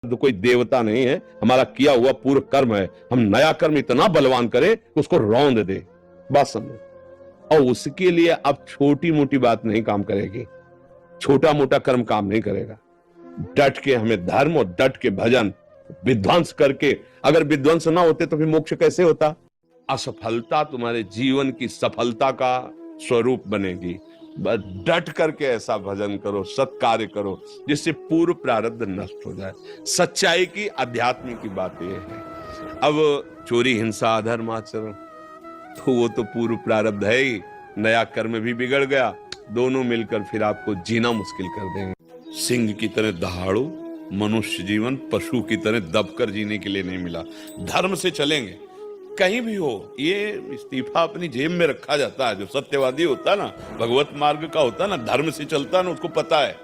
तो कोई देवता नहीं है, हमारा किया हुआ पूर्व कर्म है। हम नया कर्म इतना बलवान करें कि उसको रौंद दे। बात समझो। और उसके लिए अब छोटी मोटी बात नहीं काम करेगी, छोटा मोटा कर्म काम नहीं करेगा। डट के हमें धर्म और डट के भजन विध्वंस करके, अगर विध्वंस ना होते तो फिर मोक्ष कैसे होता? असफलता तुम्हारे जीवन की सफलता का स्वरूप बनेगी। बस डट करके ऐसा भजन करो, सत्कार्य करो जिससे पूर्व प्रारब्ध नष्ट हो जाए। सच्चाई की, अध्यात्म की बात यह है। अब चोरी, हिंसा, अधर्म आचरण तो वो तो पूर्व प्रारब्ध है ही, नया कर्म भी बिगड़ गया। दोनों मिलकर फिर आपको जीना मुश्किल कर देंगे। सिंह की तरह दहाड़ो, मनुष्य जीवन पशु की तरह दबकर जीने के लिए नहीं मिला। धर्म से चलेंगे कहीं भी हो। ये इस्तीफा अपनी जेब में रखा जाता है। जो सत्यवादी होता है ना, भगवत मार्ग का होता है ना, धर्म से चलता है ना, उसको पता है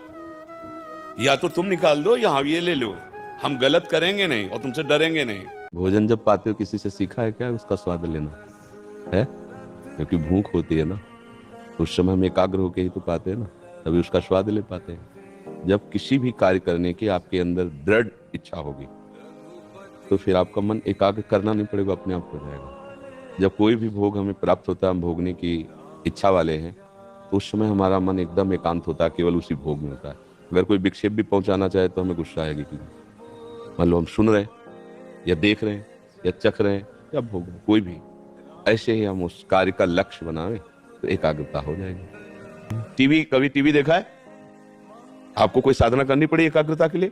या तो तुम निकाल दो या ये ले लो, हम गलत करेंगे नहीं और तुमसे डरेंगे नहीं। भोजन जब पाते हो किसी से सीखा है क्या उसका स्वाद लेना है? क्योंकि भूख होती है ना, उस समय हम एकाग्र होके ही तो पाते हैं ना, तभी उसका स्वाद ले पाते हैं। जब किसी भी कार्य करने की आपके अंदर दृढ़ इच्छा होगी तो फिर आपका मन एकाग्र करना नहीं पड़ेगा, अपने आप हो जाएगा। जब कोई भी भोग हमें प्राप्त होता है, हम भोगने की इच्छा वाले हैं, तो उस समय हमारा मन एकदम एकांत होता है, केवल उसी भोग में होता है। अगर कोई विक्षेप भी पहुंचाना चाहे तो हमें गुस्सा आएगी कि मान लो हम सुन रहे हैं या देख रहे हैं या चख रहे हैं या भोग रहे हैं, कोई भी, ऐसे ही हम उस कार्य का लक्ष्य बनावे तो एकाग्रता हो जाएगी। टीवी, कभी टीवी देखा है? आपको कोई साधना करनी पड़ी एकाग्रता के लिए?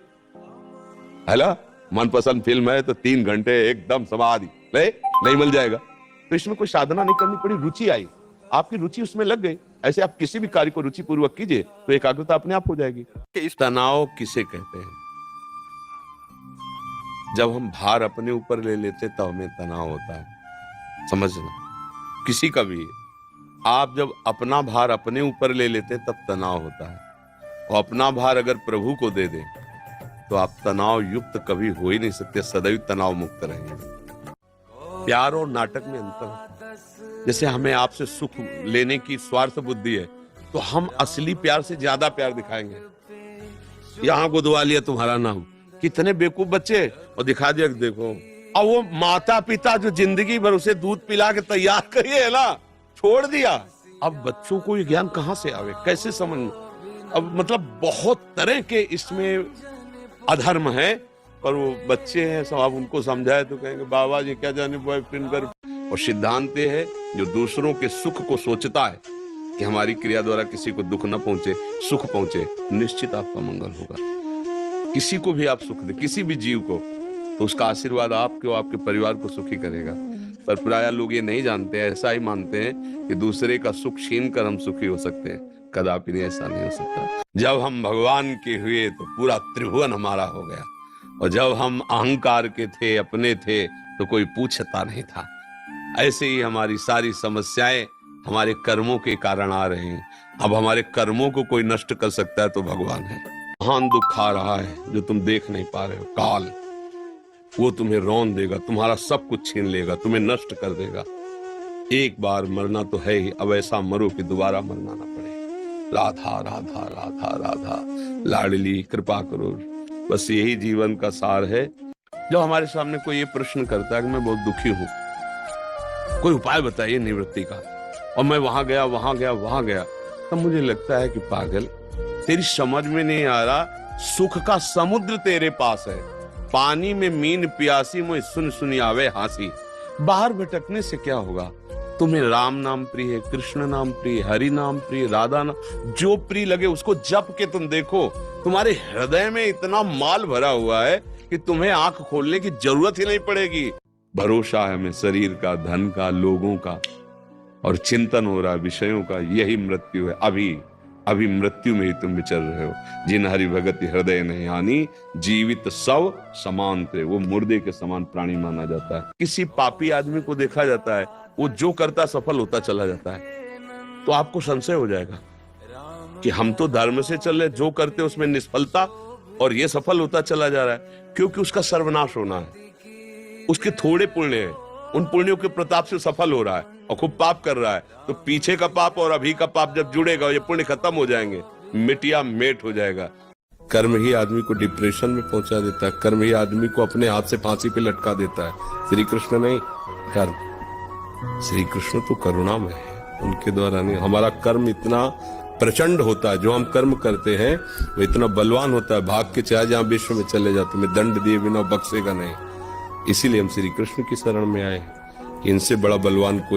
है मनपसंद फिल्म है तो 3 घंटे एकदम समाधि नहीं मिल जाएगा। तो इसमें कोई साधना नहीं करनी पड़ी, रुचि आई, आपकी रुचि उसमें लग गई। ऐसे आप किसी भी कार्य को रुचि पूर्वक कीजिए तो एकाग्रता अपने आप हो जाएगी। इस तनाव किसे कहते हैं? जब हम भार अपने ऊपर ले लेते तब हमें तनाव होता है। समझना, किसी का भी, आप जब अपना भार अपने ऊपर ले लेते तब तनाव होता है। और अपना भार अगर प्रभु को दे दे तो आप तनाव युक्त कभी हो ही नहीं सकते, सदैव तनाव मुक्त रहेंगे। प्यार और नाटक में अंतर है। जैसे हमें आपसे सुख लेने की स्वार्थ बुद्धि है तो हम असली प्यार से ज्यादा प्यार दिखाएंगे। यहां गुदवा लिया तुम्हारा नाम, कितने बेवकूफ बच्चे, और दिखा दिया देखो। और वो माता पिता जो जिंदगी भर उसे दूध पिला के तैयार करिए है ना, छोड़ दिया। अब बच्चों को ये ज्ञान कहां से आवे, कैसे समझ? अब मतलब बहुत तरह के इसमें अधर्म है, पर वो बच्चे हैं, सब आप उनको समझाए तो कहेंगे बाबा जी क्या जाने बॉयफ्रेंड कर। और सिद्धांत है जो दूसरों के सुख को सोचता है कि हमारी क्रिया द्वारा किसी को दुख न पहुंचे, सुख पहुंचे, निश्चित आपका मंगल होगा। किसी को भी आप सुख दे, किसी भी जीव को, तो उसका आशीर्वाद आपके और आपके परिवार को सुखी करेगा। पर प्राय लोग ये नहीं जानते, ऐसा ही मानते हैं कि दूसरे का सुख छीन कर हम सुखी हो सकते हैं। कदापि नहीं, ऐसा नहीं हो सकता। जब हम भगवान के हुए तो पूरा त्रिभुवन हमारा हो गया, और जब हम अहंकार के थे, अपने थे, तो कोई पूछता नहीं था। ऐसे ही हमारी सारी समस्याएं हमारे कर्मों के कारण आ रही हैं। अब हमारे कर्मों को कोई नष्ट कर सकता है तो भगवान है। महान दुख आ रहा है जो तुम देख नहीं पा रहे हो, काल, वो तुम्हें रौंद देगा, तुम्हारा सब कुछ छीन लेगा, तुम्हें नष्ट कर देगा। एक बार मरना तो है ही, अब ऐसा मरो कि दोबारा मरना ना पड़े। राधा राधा राधा राधा, लाडली कृपा करो। बस यही जीवन का सार है। जब हमारे सामने कोई ये प्रश्न करता है कि मैं बहुत दुखी हूं, कोई उपाय बताइए निवृत्ति का, और मैं वहां गया वहां गया वहां गया, तब मुझे लगता है कि पागल, तेरी समझ में नहीं आ रहा, सुख का समुद्र तेरे पास है। पानी में मीन प्यासी, मुझे सुन सुनी आवे हांसी। बाहर भटकने से क्या होगा? तुम्हें राम नाम प्रिय है, कृष्ण नाम प्रिय, हरि नाम प्रिय, राधा नाम, जो प्रिय लगे उसको जप के तुम देखो। तुम्हारे हृदय में इतना माल भरा हुआ है कि तुम्हें आंख खोलने की जरूरत ही नहीं पड़ेगी। भरोसा है हमें शरीर का, धन का, लोगों का, और चिंतन हो रहा है विषयों का। यही मृत्यु है। अभी अभी मृत्यु में ही तुम विचर रहे हो। जिन हरि भगत हृदय नहीं हानि, जीवित सब समान थे। वो मुर्दे के समान प्राणी माना जाता है। किसी पापी आदमी को देखा जाता है, वो जो करता सफल होता चला जाता है। तो आपको संशय हो जाएगा कि हम तो धर्म से चल रहे, जो करते उसमें निष्फलता, और ये सफल होता चला जा रहा है। क्योंकि उसका सर्वनाश होना है। उसके थोड़े पुण्य है, उन पुण्यों के प्रताप से सफल हो रहा है और खूब पाप कर रहा है। तो पीछे का पाप और अभी का पाप जब जुड़ेगा, ये पुण्य खत्म हो जाएंगे, मिटिया मेट हो जाएगा। कर्म ही आदमी को डिप्रेशन में पहुंचा देता है, कर्म ही आदमी को अपने हाथ से फांसी पे लटका देता है। श्री कृष्ण नहीं, कर्म। श्री कृष्ण तो करुणामय है, उनके द्वारा नहीं। हमारा कर्म इतना प्रचंड होता है, जो हम कर्म करते हैं वो इतना बलवान होता है, भाग के चाहे जहां विश्व में चले जाओ, तुम्हें दंड दिए बिना बख्शेगा नहीं। इसीलिए हम श्री कृष्ण की शरण में आए, इनसे बड़ा बलवान कोई